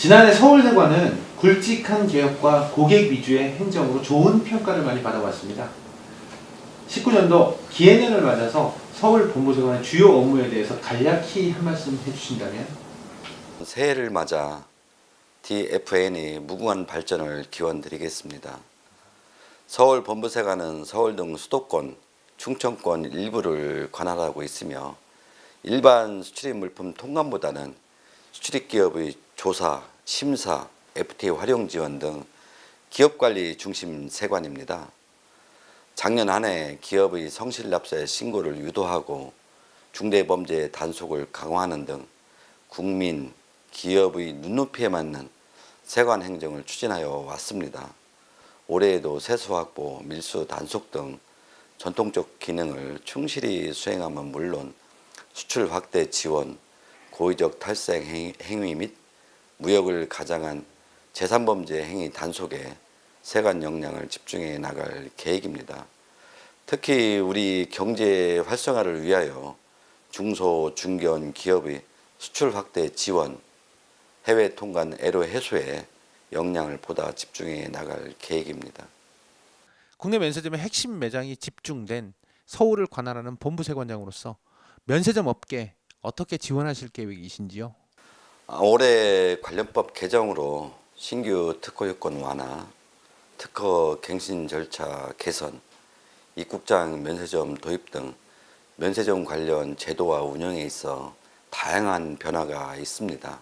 지난해 서울대관은 굵직한 개혁과 고객 위주의 행정으로 좋은 평가를 많이 받아왔습니다. 19년도 기해년을 맞아서 서울 본부세관의 주요 업무에 대해서 간략히 한 말씀 해주신다면? 새해를 맞아 DFN의 무궁한 발전을 기원드리겠습니다. 서울 본부세관은 서울 등 수도권, 충청권 일부를 관할하고 있으며 일반 수출입 물품 통관보다는 수출입 기업의 조사, 심사, FTA 활용 지원 등 기업관리 중심 세관입니다. 작년 한 해 기업의 성실납세 신고를 유도하고 중대범죄 단속을 강화하는 등 국민, 기업의 눈높이에 맞는 세관 행정을 추진하여 왔습니다. 올해에도 세수 확보, 밀수 단속 등 전통적 기능을 충실히 수행하면 물론 수출 확대 지원, 고의적 탈세 행위 및 무역을 가장한 재산범죄 행위 단속에 세관 역량을 집중해 나갈 계획입니다. 특히 우리 경제 활성화를 위하여 중소, 중견 기업의 수출 확대 지원, 해외 통관 애로 해소에 역량을 보다 집중해 나갈 계획입니다. 국내 면세점의 핵심 매장이 집중된 서울을 관할하는 본부세관장으로서 면세점 업계 어떻게 지원하실 계획이신지요? 올해 관련법 개정으로 신규 특허 요건 완화, 특허 갱신 절차 개선, 입국장 면세점 도입 등 면세점 관련 제도와 운영에 있어 다양한 변화가 있습니다.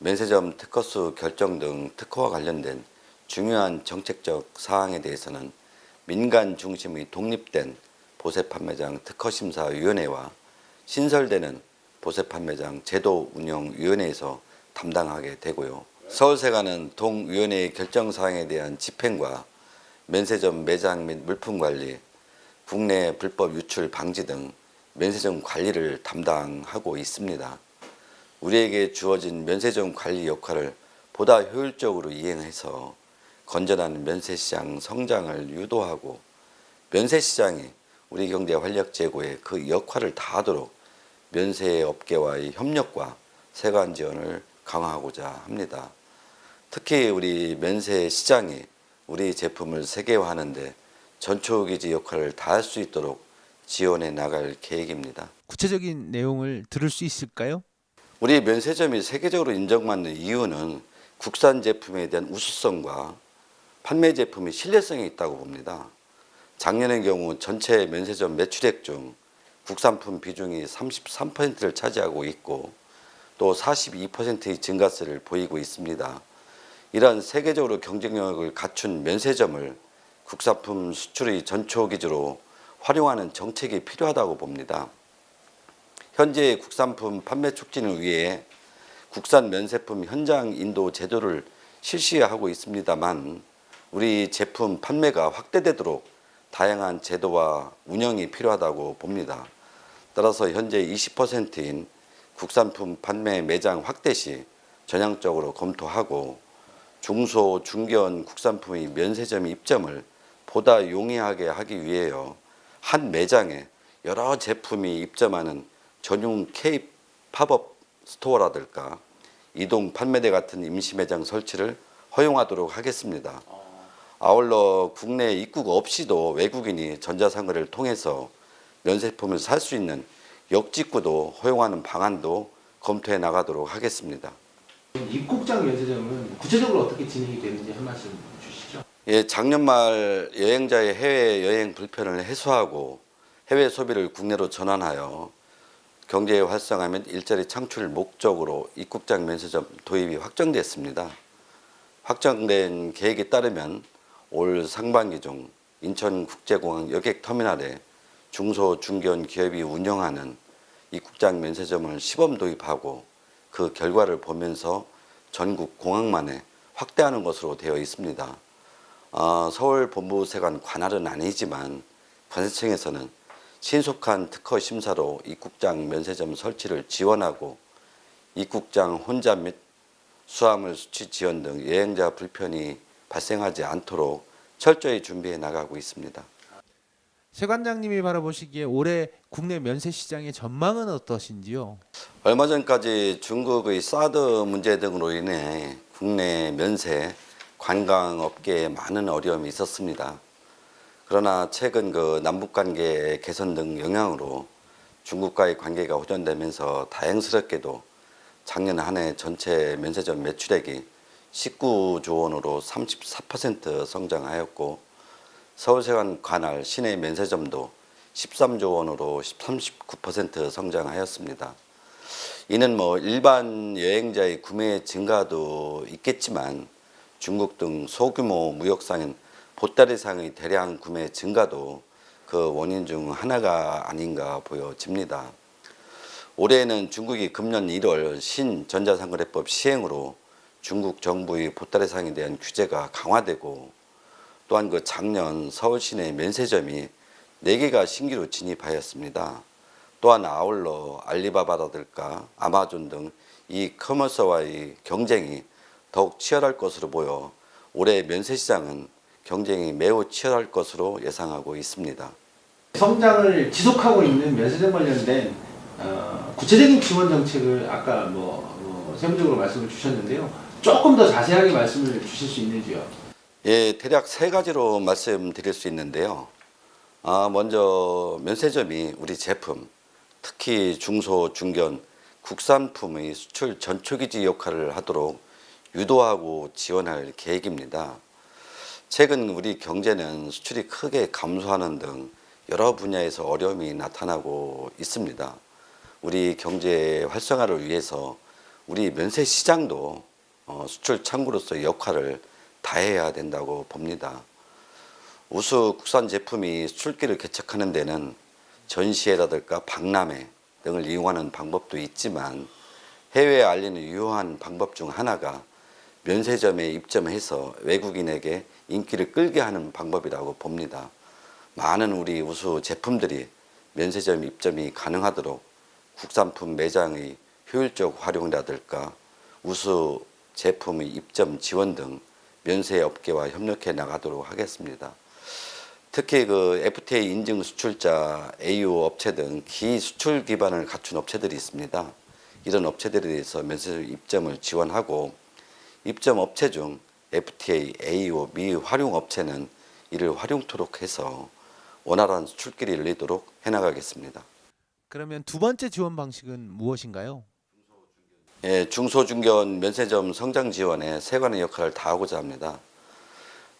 면세점 특허수 결정 등 특허와 관련된 중요한 정책적 사항에 대해서는 민간 중심의 독립된 보세판매장 특허심사위원회와 신설되는 보세판매장 제도운영위원회에서 담당하게 되고요. 서울세관은 동위원회의 결정사항에 대한 집행과 면세점 매장 및 물품 관리, 국내 불법 유출 방지 등 면세점 관리를 담당하고 있습니다. 우리에게 주어진 면세점 관리 역할을 보다 효율적으로 이행해서 건전한 면세시장 성장을 유도하고 면세시장이 우리 경제 활력 제고에 그 역할을 다하도록 면세업계와의 협력과 세관 지원을 강화하고자 합니다. 특히 우리 면세시장이 우리 제품을 세계화하는 데 전초기지 역할을 다할 수 있도록 지원해 나갈 계획입니다. 구체적인 내용을 들을 수 있을까요? 우리 면세점이 세계적으로 인정받는 이유는 국산 제품에 대한 우수성과 판매 제품의 신뢰성이 있다고 봅니다. 작년의 경우 전체 면세점 매출액 중 국산품 비중이 33%를 차지하고 있고 또 42%의 증가세를 보이고 있습니다. 이러한 세계적으로 경쟁력을 갖춘 면세점을 국산품 수출의 전초기지로 활용하는 정책이 필요하다고 봅니다. 현재 국산품 판매 촉진을 위해 국산 면세품 현장 인도 제도를 실시하고 있습니다만 우리 제품 판매가 확대되도록 다양한 제도와 운영이 필요하다고 봅니다. 따라서 현재 20%인 국산품 판매 매장 확대 시 전향적으로 검토하고 중소, 중견 국산품의 면세점 입점을 보다 용이하게 하기 위해요. 한 매장에 여러 제품이 입점하는 전용 K 팝업 스토어라든가 이동 판매대 같은 임시 매장 설치를 허용하도록 하겠습니다. 아울러 국내 입국 없이도 외국인이 전자상거래를 통해서 면세품을 살 수 있는 역직구도 허용하는 방안도 검토해 나가도록 하겠습니다. 입국장 면세점은 구체적으로 어떻게 진행이 되는지 한 말씀 주시죠. 예, 작년 말 여행자의 해외 여행 불편을 해소하고 해외 소비를 국내로 전환하여 경제 활성화 및 일자리 창출 목적으로 입국장 면세점 도입이 확정됐습니다. 확정된 계획에 따르면 올 상반기 중 인천국제공항 여객터미널에 중소 중견 기업이 운영하는 입국장 면세점을 시범 도입하고 그 결과를 보면서 전국 공항만에 확대하는 것으로 되어 있습니다. 서울 본부세관 관할은 아니지만 관세청에서는 신속한 특허 심사로 입국장 면세점 설치를 지원하고 입국장 혼잡 및 수화물 수치 지연 등 여행자 불편이 발생하지 않도록 철저히 준비해 나가고 있습니다. 세관장님이 바라보시기에 올해 국내 면세 시장의 전망은 어떠신지요? 얼마 전까지 중국의 사드 문제 등으로 인해 국내 면세 관광업계에 많은 어려움이 있었습니다. 그러나 최근 남북 관계 개선 등 영향으로 중국과의 관계가 호전되면서 다행스럽게도 작년 한 해 전체 면세점 매출액이 19조 원으로 34% 성장하였고, 서울세관 관할 시내 면세점도 13조 원으로 39% 성장하였습니다. 이는 일반 여행자의 구매 증가도 있겠지만 중국 등 소규모 무역상인 보따리상의 대량 구매 증가도 그 원인 중 하나가 아닌가 보여집니다. 올해에는 중국이 금년 1월 신전자상거래법 시행으로 중국 정부의 보따리상에 대한 규제가 강화되고, 또한 작년 서울 시내 면세점이 4개가 신규로 진입하였습니다. 또한 아울러 알리바바라든가 아마존 등 이커머스와의 경쟁이 더욱 치열할 것으로 보여 올해 면세시장은 경쟁이 매우 치열할 것으로 예상하고 있습니다. 성장을 지속하고 있는 면세점 관련된 구체적인 지원 정책을 아까 세부적으로 말씀을 주셨는데요. 조금 더 자세하게 말씀을 주실 수 있는지요? 예, 대략 3가지로 말씀드릴 수 있는데요. 먼저 면세점이 우리 제품, 특히 중소, 중견, 국산품의 수출 전초기지 역할을 하도록 유도하고 지원할 계획입니다. 최근 우리 경제는 수출이 크게 감소하는 등 여러 분야에서 어려움이 나타나고 있습니다. 우리 경제 활성화를 위해서 우리 면세 시장도 수출 창구로서의 역할을 다해야 된다고 봅니다. 우수 국산 제품이 수출기를 개척하는 데는 전시회라든가 박람회 등을 이용하는 방법도 있지만, 해외에 알리는 유효한 방법 중 하나가 면세점에 입점해서 외국인에게 인기를 끌게 하는 방법이라고 봅니다. 많은 우리 우수 제품들이 면세점 입점이 가능하도록 국산품 매장의 효율적 활용이라든가 우수 제품의 입점 지원 등 면세 업계와 협력해 나가도록 하겠습니다. 특히 FTA 인증 수출자, AO 업체 등 기수출 기반을 갖춘 업체들이 있습니다. 이런 업체들에 대해서 면세점 입점을 지원하고, 입점 업체 중 FTA, AO 미활용 업체는 이를 활용토록 해서 원활한 수출길이 열리도록 해나가겠습니다. 그러면 두 번째 지원 방식은 무엇인가요? 예, 중소중견 면세점 성장 지원에 세관의 역할을 다하고자 합니다.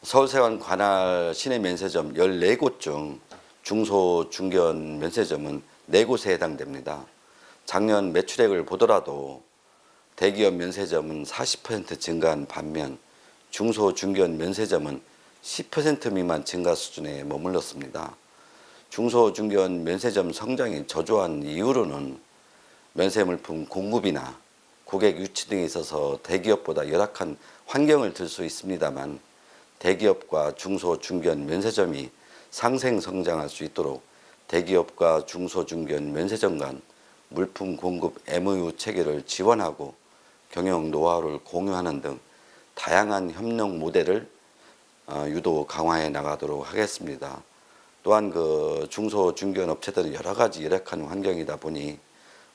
서울세관 관할 시내 면세점 14곳 중 중소중견 면세점은 4곳에 해당됩니다. 작년 매출액을 보더라도 대기업 면세점은 40% 증가한 반면 중소중견 면세점은 10% 미만 증가 수준에 머물렀습니다. 중소중견 면세점 성장이 저조한 이유로는 면세 물품 공급이나 고객 유치 등에 있어서 대기업보다 열악한 환경을 들 수 있습니다만, 대기업과 중소중견 면세점이 상생 성장할 수 있도록 대기업과 중소중견 면세점 간 물품 공급 MOU 체계를 지원하고 경영 노하우를 공유하는 등 다양한 협력 모델을 유도 강화해 나가도록 하겠습니다. 또한 중소중견 업체들은 여러 가지 열악한 환경이다 보니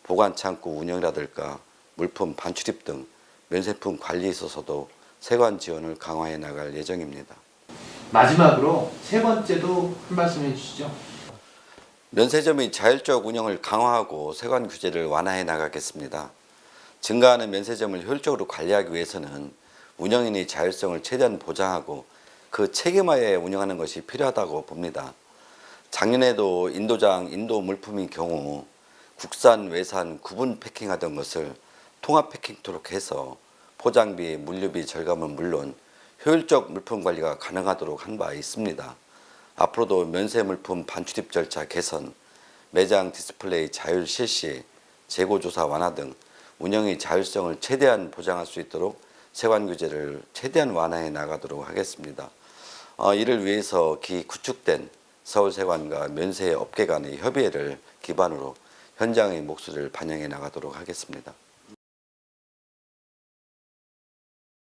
보관 창고 운영이라든가 물품 반출입 등 면세품 관리에 있어서도 세관 지원을 강화해 나갈 예정입니다. 마지막으로 세 번째도 한 말씀 해주시죠. 면세점의 자율적 운영을 강화하고 세관 규제를 완화해 나가겠습니다. 증가하는 면세점을 효율적으로 관리하기 위해서는 운영인의 자율성을 최대한 보장하고 그 책임하에 운영하는 것이 필요하다고 봅니다. 작년에도 인도장, 인도 물품의 경우 국산, 외산 구분 패킹하던 것을 통합 패킹토록 해서 포장비, 물류비 절감은 물론 효율적 물품 관리가 가능하도록 한 바 있습니다. 앞으로도 면세 물품 반출입 절차 개선, 매장 디스플레이 자율 실시, 재고 조사 완화 등 운영의 자율성을 최대한 보장할 수 있도록 세관 규제를 최대한 완화해 나가도록 하겠습니다. 이를 위해서 구축된 서울세관과 면세 업계 간의 협의회를 기반으로 현장의 목소리를 반영해 나가도록 하겠습니다.